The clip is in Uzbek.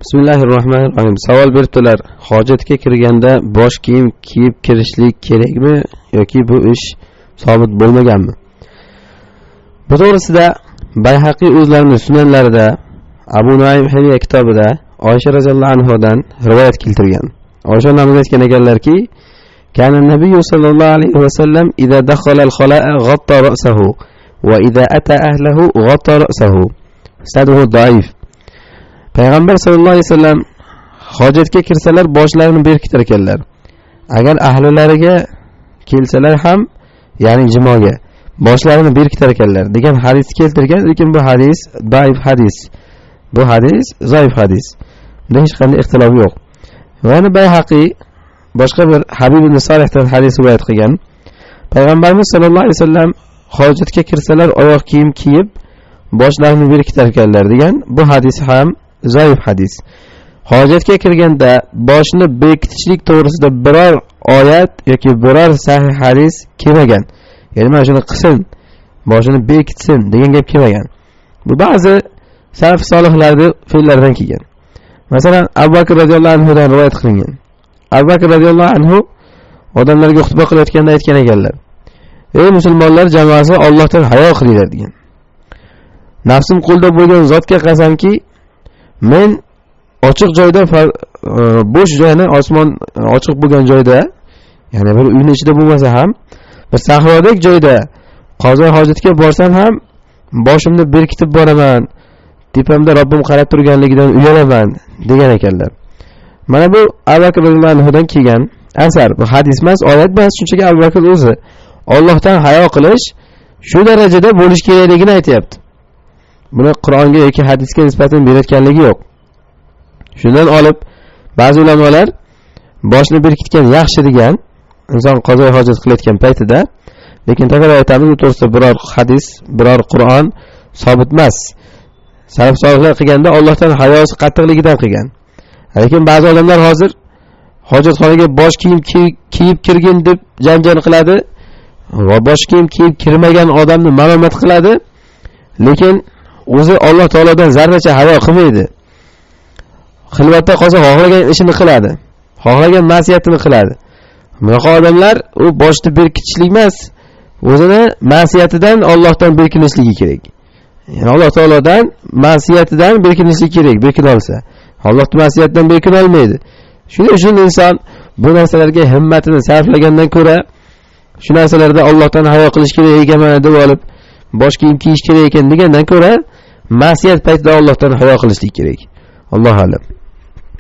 Bismillahirrohmanirrohim. Savol beribdilar. Hojatga kirganda bosh kiyim kiyib kirishlik kerakmi yoki bu ish sobit bo'lmaganmi? Bu to'g'risida Bayhaqiy o'zlarining sunanlarida Abu Nuaym Hilya kitobida Oysha radhiyallohu anhodan rivoyat keltirgan. Oysha onamiz aytgan ekanlarki, kana nabiy sallallohu alayhi va sallam idza dakhala al-khala'a ghatta ra'sahu va idza ata ahlihi ghatta ra'sahu. Saduhu da'if. Payg'ambar sallallohu alayhi vasallam hojatga kirsalar boshlarini berkitar ekanlar. Agar ahlilariga kelsalar ham, ya'ni jimoga boshlarini berkitar ekanlar degan hadis keltirgan, lekin bu hadis daif hadis. Bu hadis zaif hadis. Bunda hech qanday ixtilof yo'q. Yana Bayhaqiy boshqa bir Habib ibn Salihdan hadis rivoyat qilgan. Payg'ambarimiz sallallohu alayhi vasallam hojatga kirsalar oyoq kiyim kiyib boshlarini berkitar ekanlar degan bu hadis ham zaif hadis. Hojatga kirganda boshni bekitishlik to'g'risida biror oyat yoki biror sahih hadis kelmagan. Ya'ni mana shuni qilsin, boshini bekitsin degan gap kelmagan. Bu ba'zi salaf solihlarning fe'llaridan kelgan. Masalan, Abu Bakr radhiyallohu anhu dan rivoyat qilingan. Abu Bakr radhiyallohu anhu odamlarga xutba qilayotganda aytgan ekanlar: "Ey musulmonlar jamoasi, Allohdan hayo qilinglar" degan. Nafsim qo'lda bo'lgan zotga qasamki, men ochiq joyda, bo'sh joyni, osmon ochiq bo'lgan joyda, ya'ni bir uyning ichida bo'lmasa ham, bir sahrodek joyda qozo hojatga borsam ham boshimni berkitib boraman. Tepamda Robbim qarab turganligidan uyalaman degan ekanlar. Mana bu Abu Bakr radhiyallohu anhudan kelgan asar. Bu hadis emas, oyat emas, shunchaki Abu Bakr o'zi Allohdan hayo qilish shu darajada bo'lish kerakligini aytayapti. Buni Qur'onga yoki hadisga nisbatan berayotganligi yo'q. Shundan olib ba'zi ulamolar boshni berkitgan yaxshi degan, inson qazo hojat qilayotgan paytida, lekin takror aytamiz, bu to'g'risida biror hadis, biror Qur'on sobit emas. Salaf solihlar qilganda Allohdan hayosi qattiqligidan qilgan. Lekin ba'zi odamlar hozir hojatxonaga bosh kiyim kiyib kirgin deb janjal qiladi va bosh kiyim kiyib kirmagan odamni malomat qiladi, lekin o'zi Alloh taolodan zarracha hayo qilmaydi. Xilvatda qolsa xohlagan ishini qiladi, xohlagan ma'siyatini qiladi. Bunaqa odamlar u boshni berkitishlik emas, o'zini ma'siyatidan Allohdan berkinishligi kerak. Ya'ni Alloh taolodan ma'siyatidan berkinishligi kerak, berkina olsa. Allohning ma'siyatidan berkina olmaydi. Shuning uchun inson bu narsalarga himmatini sarflagandan ko'ra, shu narsalarda Allohdan hayo qilish kerak ekan deb olib, bosh kiyim kiyish kerak ekan degandan ko'ra, ma'siyat paytida Allohdan hayo qilishlik kerak. Alloh a'lam.